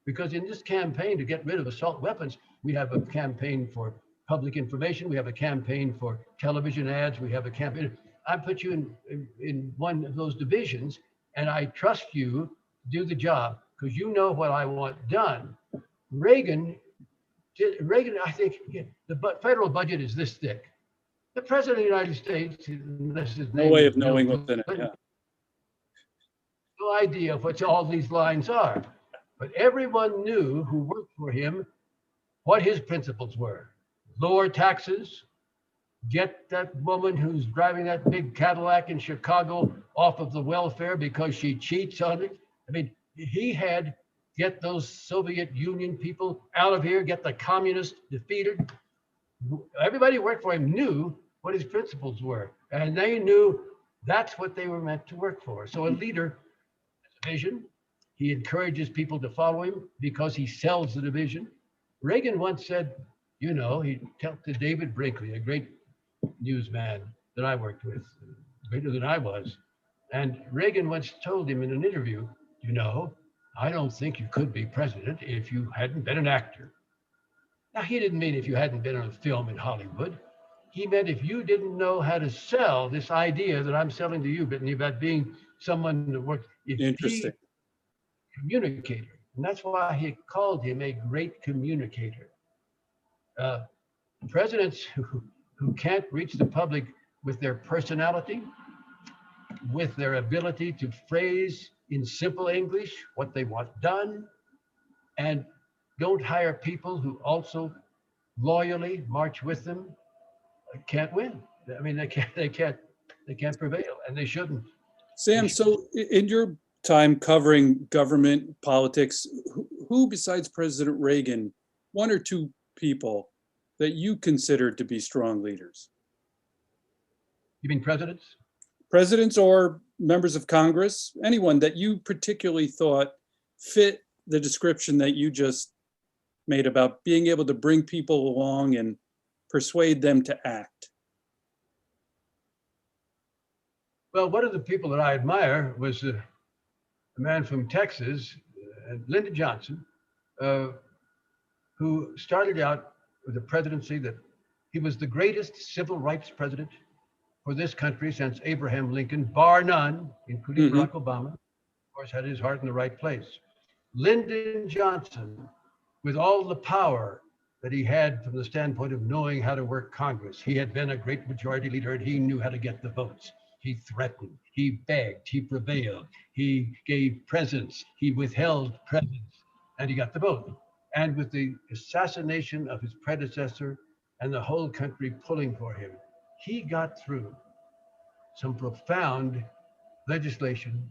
Because in this campaign to get rid of assault weapons, we have a campaign for public information. We have a campaign for television ads. We have a campaign. I put you in one of those divisions, and I trust you to do the job because you know what I want done. Reagan, I think the federal budget is this thick. The president of the United States, unless his name No way of knowing what's in it. Yeah. No idea of what all these lines are. But everyone knew who worked for him what his principles were. Lower taxes, get that woman who's driving that big Cadillac in Chicago off of the welfare because she cheats on it. I mean, he had get those Soviet Union people out of here, get the communists defeated. Everybody who worked for him knew what his principles were, and they knew that's what they were meant to work for. So a leader has a vision. He encourages people to follow him because he sells the vision. Reagan once said, he talked to David Brinkley, a great newsman that I worked with, greater than I was. And Reagan once told him in an interview, I don't think you could be president if you hadn't been an actor. Now, he didn't mean if you hadn't been on a film in Hollywood. He meant if you didn't know how to sell this idea that I'm selling to you, Brittany, about being someone that works. Interesting. Communicator. And that's why he called him a great communicator. Presidents who can't reach the public with their personality, with their ability to phrase in simple English what they want done, and don't hire people who also loyally march with them can't win. I mean, they can't prevail, and they shouldn't. Sam, so in your time covering government politics, who besides President Reagan, one or two people that you consider to be strong leaders? You mean presidents? Presidents or members of Congress, anyone that you particularly thought fit the description that you just made about being able to bring people along and persuade them to act? Well, one of the people that I admire was a man from Texas, Lyndon Johnson, who started out with a presidency that he was the greatest civil rights president for this country since Abraham Lincoln, bar none, including Barack Obama. Of course, had his heart in the right place. Lyndon Johnson, with all the power that he had from the standpoint of knowing how to work Congress, he had been a great majority leader and he knew how to get the votes. He threatened, he begged, he prevailed, he gave presents, he withheld presents, and he got the vote. And with the assassination of his predecessor and the whole country pulling for him, he got through some profound legislation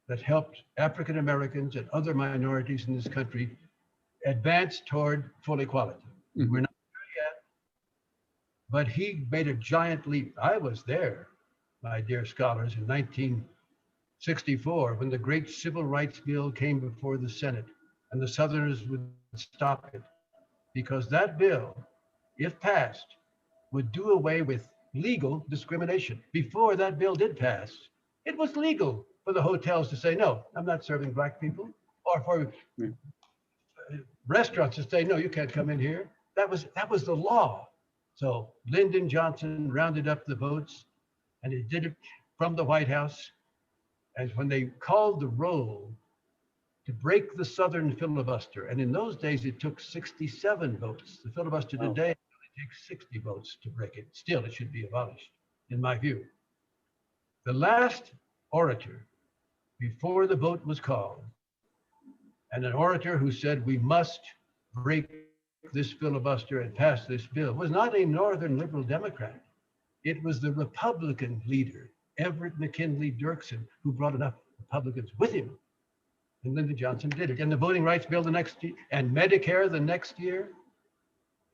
that helped African Americans and other minorities in this country advance toward full equality. We're not there yet, but he made a giant leap. I was there, my dear scholars, in 1964 when the great Civil Rights Bill came before the Senate, and the Southerners would stop it because that bill, if passed, would do away with legal discrimination. Before that bill did pass, it was legal for the hotels to say, no, I'm not serving black people, or for restaurants to say, no, you can't come in here. That was the law. So Lyndon Johnson rounded up the votes, and he did it from the White House. And when they called the roll to break the Southern filibuster, and in those days it took 67 votes. The filibuster today only takes 60 votes to break it. Still, it should be abolished, in my view. The last orator before the vote was called, and an orator who said we must break this filibuster and pass this bill, was not a Northern liberal Democrat. It was the Republican leader, Everett McKinley Dirksen, who brought enough Republicans with him. And Lyndon Johnson did it. And the voting rights bill the next year, and Medicare the next year.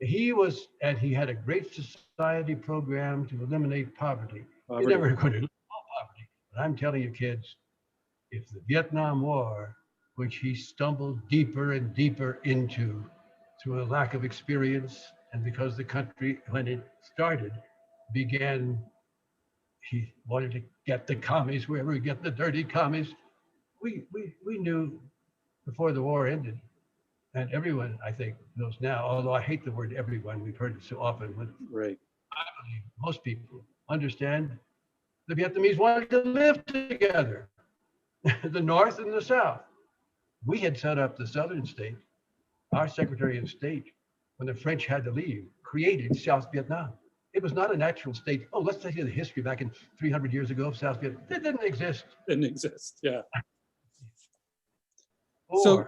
He had a great society program to eliminate poverty. You're never going to eliminate poverty. But I'm telling you, kids, if the Vietnam War, which he stumbled deeper and deeper into through a lack of experience, and because the country, when it started, he wanted to get the commies, wherever we get the dirty commies. We knew before the war ended, and everyone, I think, knows now, although I hate the word everyone, we've heard it so often. Right. I believe most people understand the Vietnamese wanted to live together, the North and the South. We had set up the Southern state. Our Secretary of State, when the French had to leave, created South Vietnam. It was not a natural state. Oh, let's take the history back in 300 years ago of South Vietnam. It didn't exist. Didn't exist, yeah. All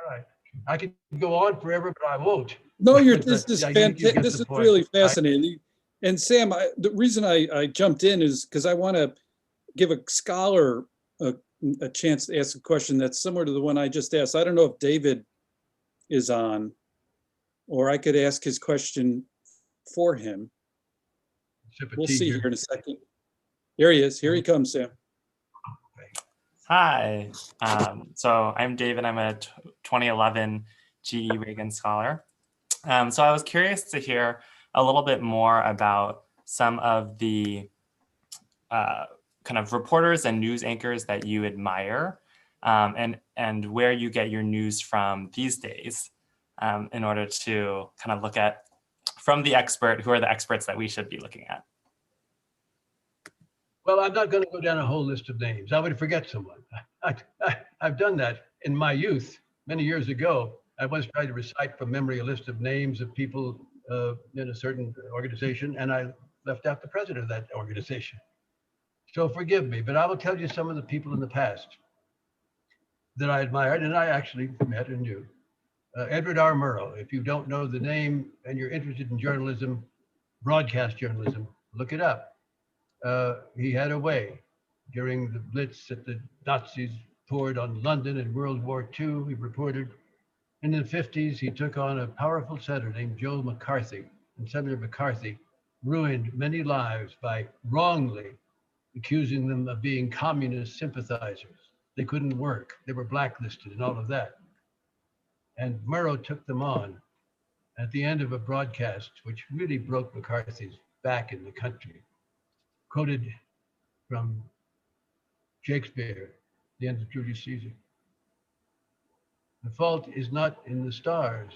right. I could go on forever, but I won't. No, this is fantastic. This is point. really fascinating. And Sam, the reason I jumped in is because I want to give a scholar a chance to ask a question that's similar to the one I just asked. I don't know if David is on, or I could ask his question for him. We'll see here in a second. There he is. Here he comes, Sam. Hi. So I'm David. I'm a 2011 GE Reagan Scholar. So I was curious to hear a little bit more about some of the kind of reporters and news anchors that you admire, and where you get your news from these days, in order to kind of look at, from the expert, who are the experts that we should be looking at? Well, I'm not going to go down a whole list of names. I would forget someone. I've done that in my youth, many years ago. I once tried to recite from memory a list of names of people in a certain organization, and I left out the president of that organization. So forgive me, but I will tell you some of the people in the past. that I admired and I actually met and knew. Edward R. Murrow. If you don't know the name and you're interested in journalism, broadcast journalism, look it up. He had a way during the Blitz that the Nazis poured on London in World War II. He reported. In the 50s, he took on a powerful senator named Joe McCarthy. And Senator McCarthy ruined many lives by wrongly accusing them of being communist sympathizers. They couldn't work. They were blacklisted and all of that. And Murrow took them on at the end of a broadcast, which really broke McCarthy's back in the country, quoted from Shakespeare, the end of Julius Caesar. The fault is not in the stars,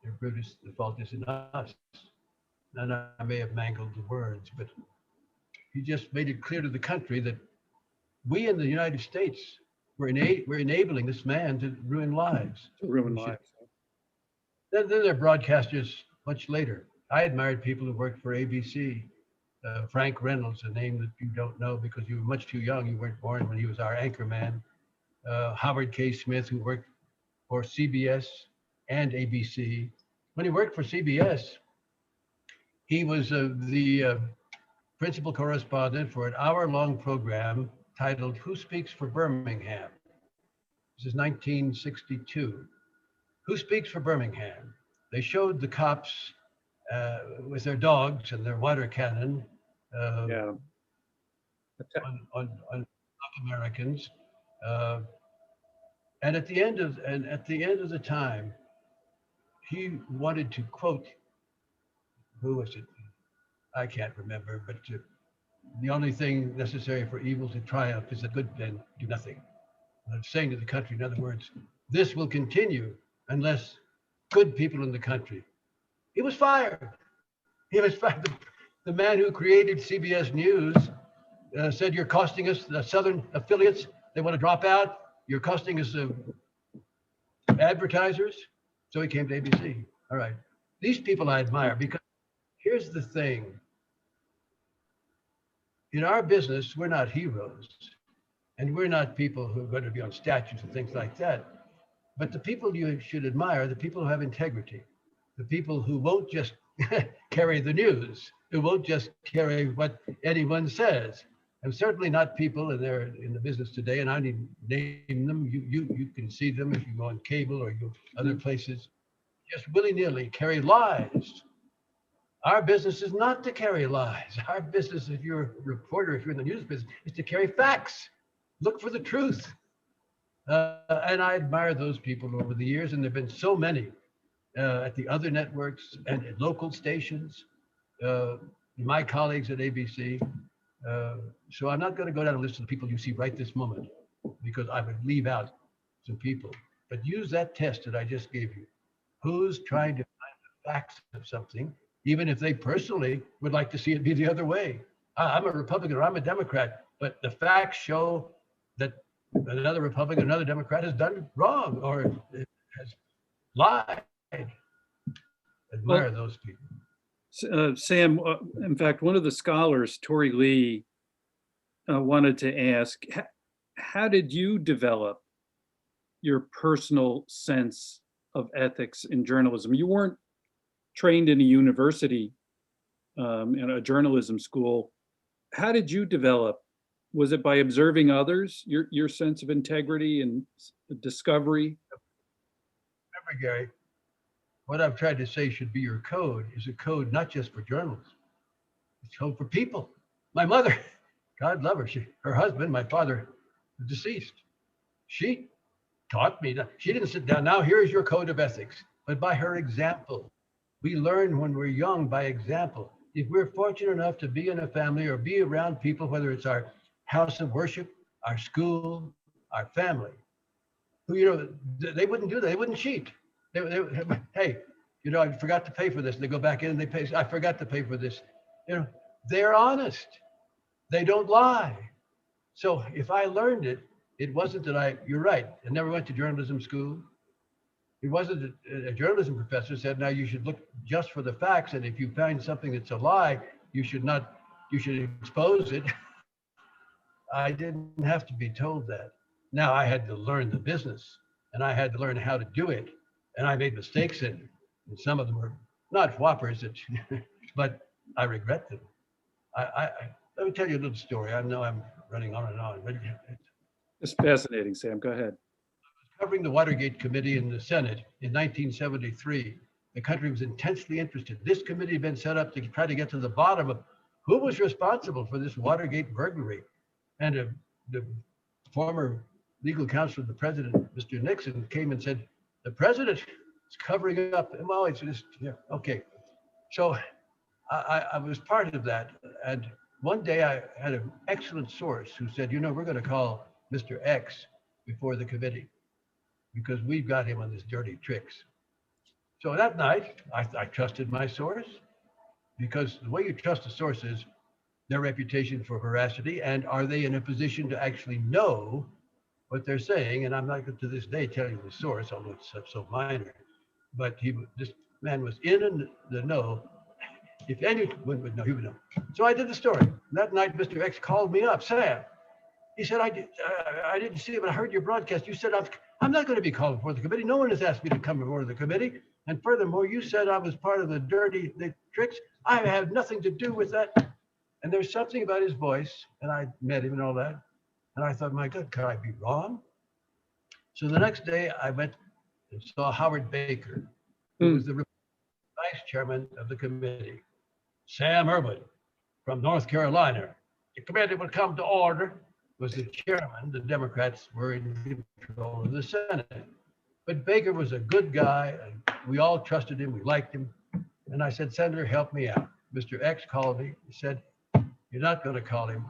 dear Brutus, the fault is in us. And I may have mangled the words, but he just made it clear to the country that we in the United States were enabling this man to ruin lives. Ruin lives. Then there are broadcasters much later. I admired people who worked for ABC. Frank Reynolds, a name that you don't know because you were much too young. You weren't born when he was our anchor man. Howard K. Smith, who worked for CBS and ABC. When he worked for CBS, he was the principal correspondent for an hour-long program titled Who Speaks for Birmingham? This is 1962. Who Speaks for Birmingham? They showed the cops with their dogs and their water cannon on Black Americans. And at the end of the time, he wanted to quote, who was it? I can't remember, but the only thing necessary for evil to triumph is that good men do nothing. I'm saying to the country, in other words, this will continue unless good people in the country. He was fired. He was fired. The man who created CBS News said, you're costing us, the Southern affiliates, they want to drop out. You're costing us advertisers. So he came to ABC. All right. These people I admire because here's the thing. In our business, we're not heroes. And we're not people who are going to be on statues and things like that. But the people you should admire are the people who have integrity. The people who won't just carry the news, who won't just carry what anyone says. And certainly not people, and they're in the business today, and I need to name them. You can see them if you go on cable or you go other places. Just willy-nilly carry lies. Our business is not to carry lies. Our business, if you're a reporter, if you're in the news business, is to carry facts. Look for the truth. And I admire those people over the years, and there have been so many at the other networks and at local stations, my colleagues at ABC. So I'm not going to go down a list of the people you see right this moment, because I would leave out some people. But use that test that I just gave you. Who's trying to find the facts of something, even if they personally would like to see it be the other way? I'm a Republican or I'm a Democrat, but the facts show that another Republican, another Democrat has done wrong or has lied. Admire those people. Sam, in fact, one of the scholars, Tori Lee, wanted to ask, how did you develop your personal sense of ethics in journalism? You weren't trained in a university, in a journalism school. How did you develop? Was it by observing others, your sense of integrity and discovery? Remember, Gary, what I've tried to say should be your code is a code not just for journalists, it's a code for people. My mother, God love her, her husband, my father, deceased. She taught me that. She didn't sit down, now here's your code of ethics, but by her example. We learn when we're young by example. If we're fortunate enough to be in a family or be around people, whether it's our house of worship, our school, our family, who, they wouldn't do that. They wouldn't cheat. Hey, I forgot to pay for this. And they go back in and they pay. I forgot to pay for this. They're honest. They don't lie. So if I learned it, it wasn't that you're right. I never went to journalism school. It wasn't a journalism professor said, now you should look just for the facts. And if you find something that's a lie, you should expose it. I didn't have to be told that. Now I had to learn the business, and I had to learn how to do it. And I made mistakes in it. And some of them were not whoppers, but I regret them. Let me tell you a little story. I know I'm running on and on, but It's fascinating, Sam. Go ahead. covering the Watergate Committee in the Senate in 1973, the country was intensely interested. This committee had been set up to try to get to the bottom of who was responsible for this Watergate burglary. And the former legal counsel of the president, Mr. Nixon, came and said, the president is covering up. Well, it's just, yeah, okay. So I was part of that. And one day I had an excellent source who said, you know, we're going to call Mr. X before the committee because we've got him on his dirty tricks. So that night, I trusted my source, because the way you trust a source is their reputation for veracity, and are they in a position to actually know what they're saying? And I'm not to this day tell you the source, although it's so minor, but this man was in the know. If anyone would know, he would know. So I did the story. That night, Mr. X called me up, Sam. He said, I didn't see it, but I heard your broadcast. You said, I'm not going to be called before the committee. No one has asked me to come before the committee. And furthermore, you said I was part of the tricks. I have nothing to do with that. And there's something about his voice, and I met him and all that. And I thought, my God, could I be wrong? So the next day I went and saw Howard Baker, who was the vice chairman of the committee. Sam Irwin from North Carolina. The committee would come to order, was the chairman. The Democrats were in control of the Senate. But Baker was a good guy, and we all trusted him, we liked him. And I said, Senator, help me out. Mr. X called me, he said, you're not going to call him.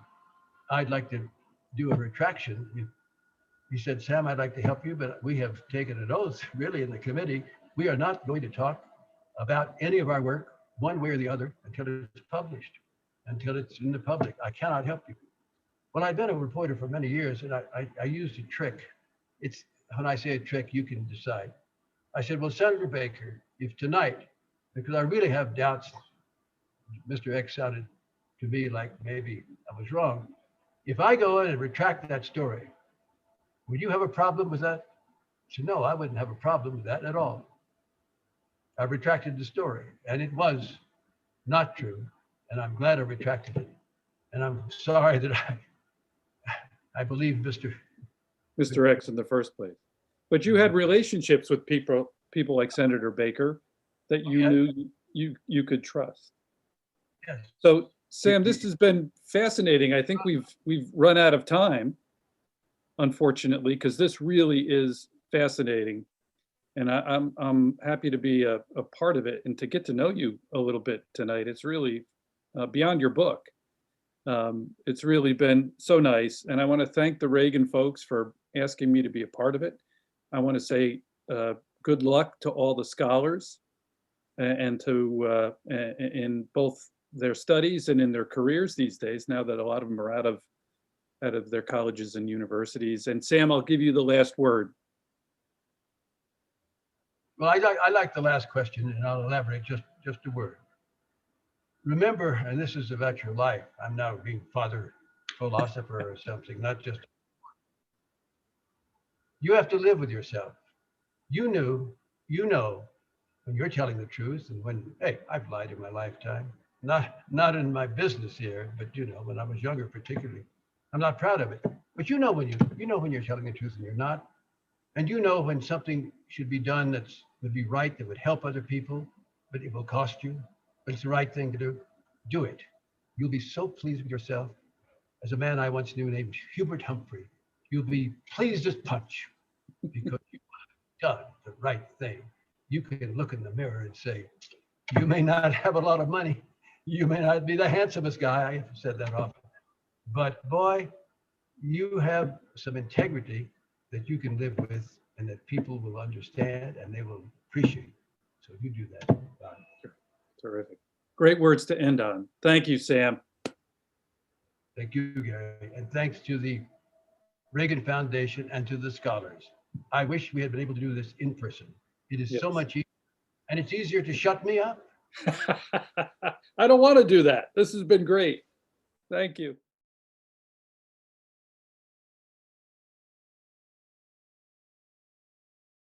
I'd like to do a retraction. He said, Sam, I'd like to help you, but we have taken an oath, really, in the committee. We are not going to talk about any of our work, one way or the other, until it's published, until it's in the public. I cannot help you. Well, I've been a reporter for many years, and I used a trick. It's when I say a trick, you can decide. I said, well, Senator Baker, if tonight, because I really have doubts, Mr. X sounded to me like maybe I was wrong. If I go in and retract that story, would you have a problem with that? He said, no, I wouldn't have a problem with that at all. I retracted the story, and it was not true, and I'm glad I retracted it. And I'm sorry that I believe Mr. X in the first place. But you had relationships with people like Senator Baker that you knew you could trust. Yes. So Sam, this has been fascinating. I think we've run out of time, unfortunately, because this really is fascinating. And I'm happy to be a part of it and to get to know you a little bit tonight. It's really beyond your book. It's really been so nice. And I want to thank the Reagan folks for asking me to be a part of it. I want to say good luck to all the scholars and to in both their studies and in their careers these days, now that a lot of them are out of their colleges and universities. And Sam, I'll give you the last word. Well, I like the last question, and I'll elaborate just a word. Remember, and this is about your life. I'm now being father philosopher or something, not just. You have to live with yourself. You know, when you're telling the truth, and when, hey, I've lied in my lifetime. Not in my business here, but you know, when I was younger, particularly, I'm not proud of it. But you know when you're telling the truth and you're not, and you know when something should be done that would be right, that would help other people, but it will cost you. But it's the right thing to do. Do it. You'll be so pleased with yourself. As a man I once knew named Hubert Humphrey, you'll be pleased as punch because you've done the right thing. You can look in the mirror and say, you may not have a lot of money. You may not be the handsomest guy. I have said that often. But boy, you have some integrity that you can live with and that people will understand and they will appreciate. So you do that. Bye. Terrific. Great words to end on. Thank you, Sam. Thank you, Gary. And thanks to the Reagan Foundation and to the scholars. I wish we had been able to do this in person. It is so much easier. And it's easier to shut me up. I don't want to do that. This has been great. Thank you.